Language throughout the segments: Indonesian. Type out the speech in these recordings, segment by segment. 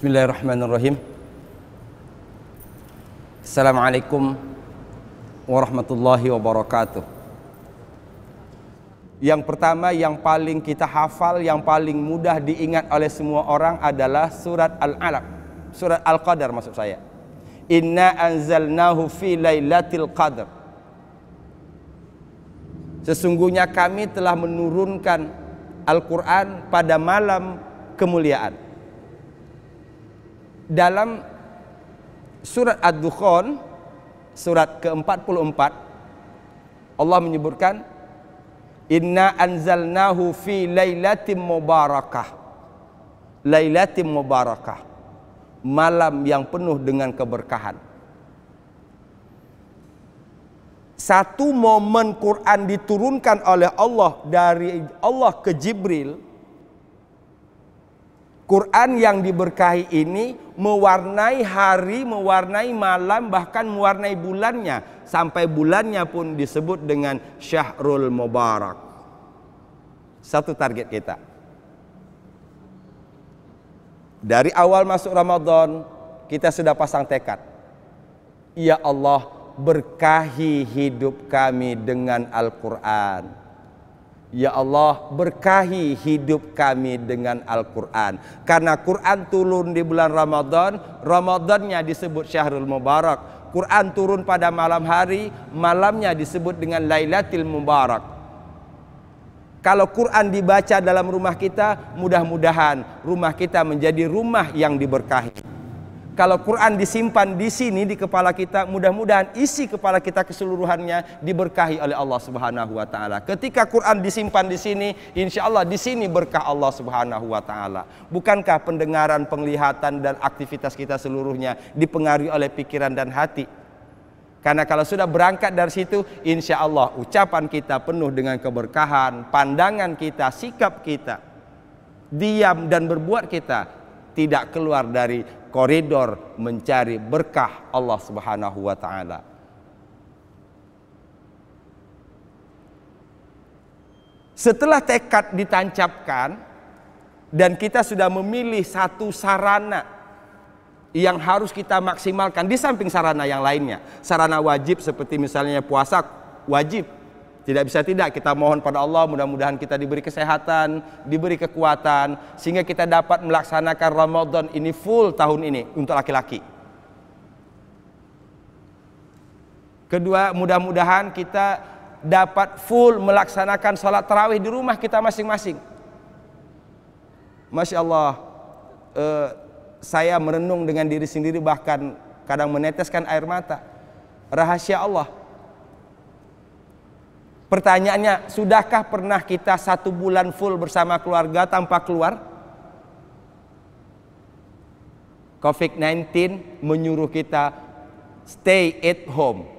Bismillahirrahmanirrahim. Assalamualaikum warahmatullahi wabarakatuh. Yang pertama, yang paling kita hafal, yang paling mudah diingat oleh semua orang adalah surat Al-Alaq, surat Al-Qadar maksud saya. Inna anzalnahu fi lailatul qadar. Sesungguhnya kami telah menurunkan Al-Quran pada malam kemuliaan. Dalam surat Ad-Dukhan, surat ke-44, Allah menyebutkan Inna anzalnahu fi lailatin mubarakah. Lailatin mubarakah, malam yang penuh dengan keberkahan. Satu momen Quran diturunkan oleh Allah dari Allah ke Jibril. Quran yang diberkahi ini mewarnai hari, mewarnai malam, bahkan mewarnai bulannya. Sampai bulannya pun disebut dengan Syahrul Mubarak. Satu target kita. Dari awal masuk Ramadan, kita sudah pasang tekad. Ya Allah, berkahi hidup kami dengan Al-Quran. Ya Allah, berkahi hidup kami dengan Al-Quran. Karena Quran turun di bulan Ramadan, Ramadannya disebut Syahrul Mubarak. Quran turun pada malam hari, malamnya disebut dengan Lailatul Mubarak. Kalau Quran dibaca dalam rumah kita, mudah-mudahan rumah kita menjadi rumah yang diberkahi. Kalau Quran disimpan di sini di kepala kita, mudah-mudahan isi kepala kita keseluruhannya diberkahi oleh Allah Subhanahu wa taala. Ketika Quran disimpan di sini, insya Allah di sini berkah Allah Subhanahu wa taala. Bukankah pendengaran, penglihatan dan aktivitas kita seluruhnya dipengaruhi oleh pikiran dan hati? Karena kalau sudah berangkat dari situ, insya Allah ucapan kita penuh dengan keberkahan, pandangan kita, sikap kita, diam dan berbuat kita tidak keluar dari koridor mencari berkah Allah Subhanahu wa taala. Setelah tekad ditancapkan dan kita sudah memilih satu sarana yang harus kita maksimalkan di samping sarana yang lainnya. Sarana wajib seperti misalnya puasa wajib. Tidak bisa tidak, kita mohon pada Allah mudah-mudahan kita diberi kesehatan, diberi kekuatan sehingga kita dapat melaksanakan Ramadan ini full tahun ini untuk laki-laki. Kedua, mudah-mudahan kita dapat full melaksanakan salat tarawih di rumah kita masing-masing. Masya Allah, saya merenung dengan diri sendiri, bahkan kadang meneteskan air mata. Rahasia Allah. Pertanyaannya, sudahkah pernah kita 1 bulan full bersama keluarga tanpa keluar? COVID-19 menyuruh kita stay at home.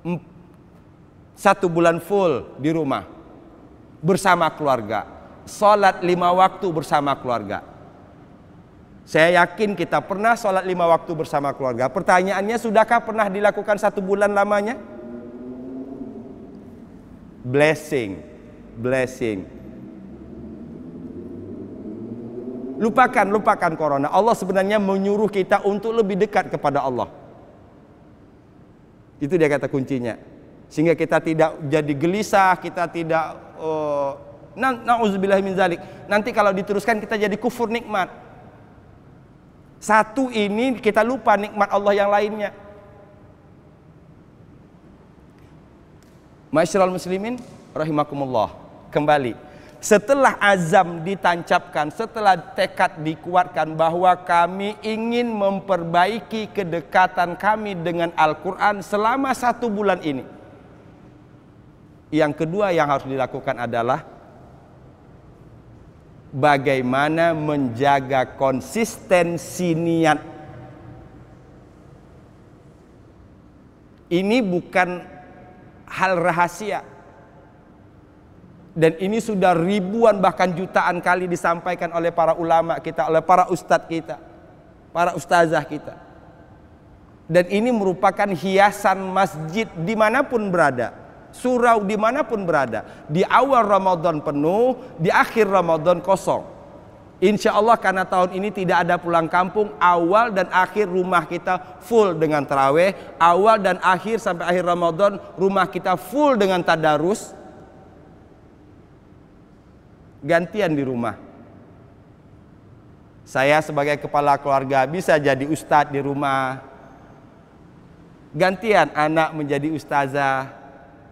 1 bulan full di rumah bersama keluarga. Salat 5 waktu bersama keluarga. Saya yakin kita pernah salat 5 waktu bersama keluarga. Pertanyaannya, sudahkah pernah dilakukan 1 bulan lamanya? Blessing. Lupakan corona. Allah sebenarnya menyuruh kita untuk lebih dekat kepada Allah. Itu dia kata kuncinya. Sehingga kita tidak jadi gelisah, kita tidak na'udzubillahi min zalik. Nanti kalau diteruskan kita jadi kufur nikmat. Satu ini kita lupa nikmat Allah yang lainnya. Masyarul muslimin rahimakumullah. Kembali, setelah azam ditancapkan, setelah tekad dikuatkan bahwa kami ingin memperbaiki kedekatan kami dengan Al-Quran selama 1 bulan ini, yang kedua yang harus dilakukan adalah bagaimana menjaga konsistensi niat. Ini bukan hal rahasia, dan ini sudah ribuan bahkan jutaan kali disampaikan oleh para ulama kita, oleh para ustadz kita, para ustazah kita. Dan ini merupakan hiasan masjid dimanapun berada, surau dimanapun berada. Di awal Ramadan penuh, di akhir Ramadan kosong. Insya Allah karena tahun ini tidak ada pulang kampung, awal dan akhir rumah kita full dengan taraweh, awal dan akhir sampai akhir Ramadan rumah kita full dengan tadarus. Gantian di rumah. Saya sebagai kepala keluarga bisa jadi ustadz di rumah. Gantian anak menjadi ustazah,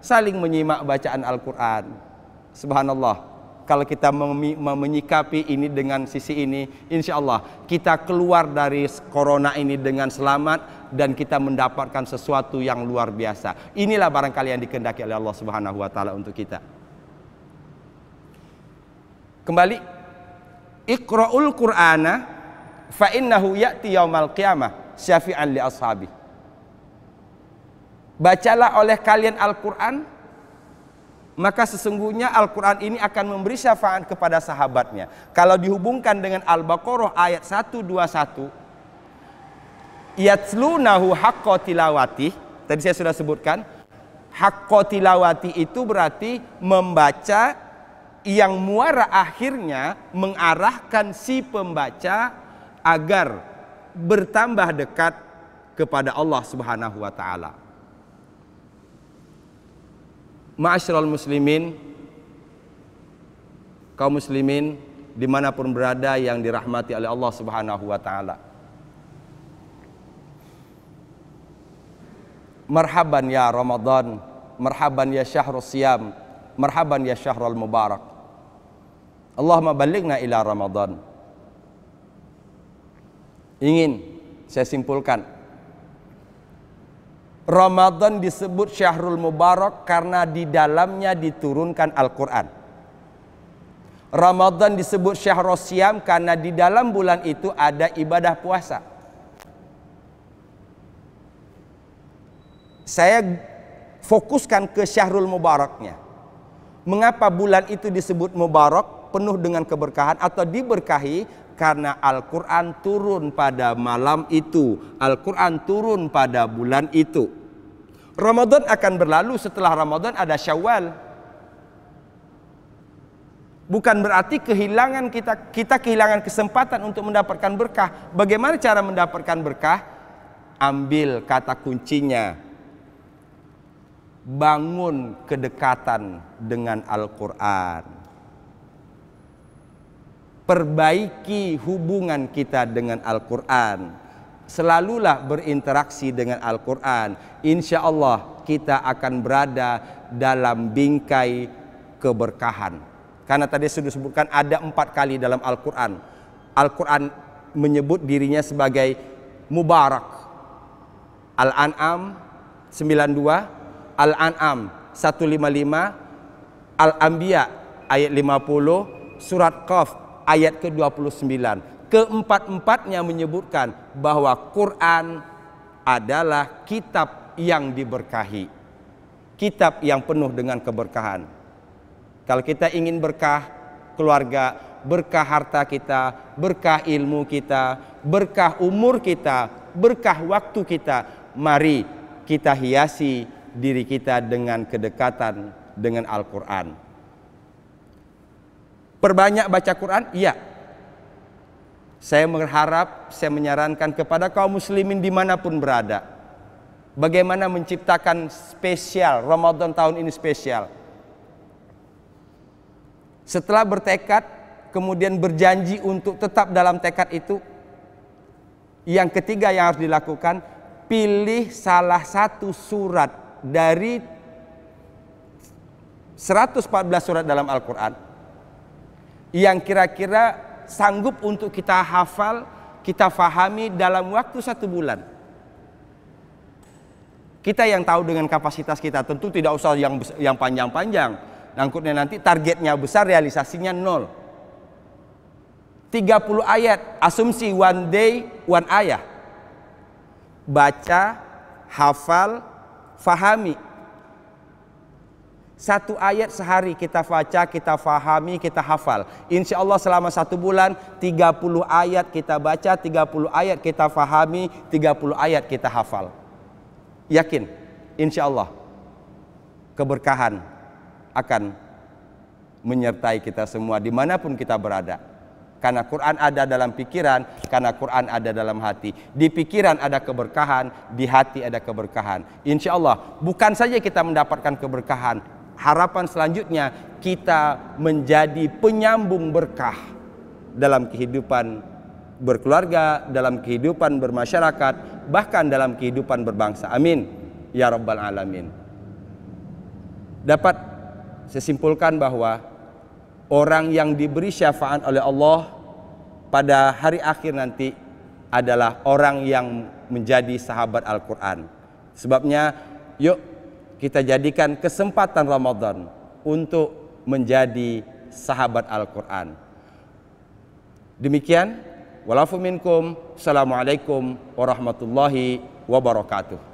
saling menyimak bacaan Al-Quran. Subhanallah. Kalau kita menyikapi ini dengan sisi ini, insya Allah kita keluar dari corona ini dengan selamat dan kita mendapatkan sesuatu yang luar biasa. Inilah barangkali yang dikehendaki oleh Allah Subhanahu wa taala untuk kita. Kembali, Iqra'ul Qur'ana fa innahu ya'ti yaumal qiyamah syafi'an li ashabi. Bacalah oleh kalian Al-Qur'an, maka sesungguhnya Al-Quran ini akan memberi syafaat kepada sahabatnya. Kalau dihubungkan dengan Al-Baqarah ayat 121, yatslunahu haqqa tilawati, tadi saya sudah sebutkan, haqqa tilawati itu berarti membaca yang muara akhirnya mengarahkan si pembaca agar bertambah dekat kepada Allah Subhanahu wa taala. Ma'asyiral muslimin, kaum muslimin dimanapun berada yang dirahmati oleh Allah Subhanahu wa taala. Marhaban ya Ramadan, marhaban ya syahrus siyam, marhaban ya syahrul mubarak. Allahumma ballighna ila Ramadan. Ingin saya simpulkan, Ramadan disebut Syahrul Mubarak karena di dalamnya diturunkan Al-Quran. Ramadan disebut Syahrul Siyam karena di dalam bulan itu ada ibadah puasa. Saya fokuskan ke Syahrul Mubaraknya. Mengapa bulan itu disebut Mubarak, penuh dengan keberkahan atau diberkahi? Karena Al-Quran turun pada malam itu, Al-Quran turun pada bulan itu. Ramadan akan berlalu, setelah Ramadan ada Syawal. Bukan berarti kita kehilangan kesempatan untuk mendapatkan berkah. Bagaimana cara mendapatkan berkah? Ambil kata kuncinya, bangun kedekatan dengan Al-Quran. Perbaiki hubungan kita dengan Al-Quran. Selalulah berinteraksi dengan Al-Quran. Insya Allah kita akan berada dalam bingkai keberkahan. Karena tadi sudah disebutkan ada 4 kali dalam Al-Quran. Al-Quran menyebut dirinya sebagai Mubarak. Al-An'am 92, Al-An'am 155, Al-Anbiya ayat 50, Surat Qaf ayat ke-29. Keempat-empatnya menyebutkan bahwa Quran adalah kitab yang diberkahi. Kitab yang penuh dengan keberkahan. Kalau kita ingin berkah keluarga, berkah harta kita, berkah ilmu kita, berkah umur kita, berkah waktu kita, mari kita hiasi diri kita dengan kedekatan dengan Al-Quran. Perbanyak baca Quran? Iya. Saya berharap, saya menyarankan kepada kaum muslimin dimanapun berada, bagaimana menciptakan spesial, Ramadan tahun ini spesial. Setelah bertekad, kemudian berjanji untuk tetap dalam tekad itu, yang ketiga yang harus dilakukan, pilih salah satu surat dari 114 surat dalam Al-Quran yang kira-kira sanggup untuk kita hafal, kita fahami dalam waktu 1 bulan. Kita yang tahu dengan kapasitas kita, tentu tidak usah yang panjang-panjang. Nangkutnya nanti targetnya besar, realisasinya 0. 30 ayat, asumsi one day, one ayah. Baca, hafal, fahami. 1 ayat sehari kita baca, kita fahami, kita hafal. Insya Allah selama 1 bulan 30 ayat kita baca, 30 ayat kita fahami, 30 ayat kita hafal. Yakin, insya Allah keberkahan akan menyertai kita semua dimanapun kita berada. Karena Quran ada dalam pikiran, karena Quran ada dalam hati. Di pikiran ada keberkahan, di hati ada keberkahan. Insya Allah, bukan saja kita mendapatkan keberkahan, harapan selanjutnya kita menjadi penyambung berkah dalam kehidupan berkeluarga, dalam kehidupan bermasyarakat, bahkan dalam kehidupan berbangsa. Amin ya rabbal alamin. Dapat saya simpulkan bahwa orang yang diberi syafaat oleh Allah pada hari akhir nanti adalah orang yang menjadi sahabat Al-Quran. Sebabnya yuk kita jadikan kesempatan Ramadan untuk menjadi sahabat Al-Quran. Demikian, walafu minkum, assalamualaikum warahmatullahi wabarakatuh.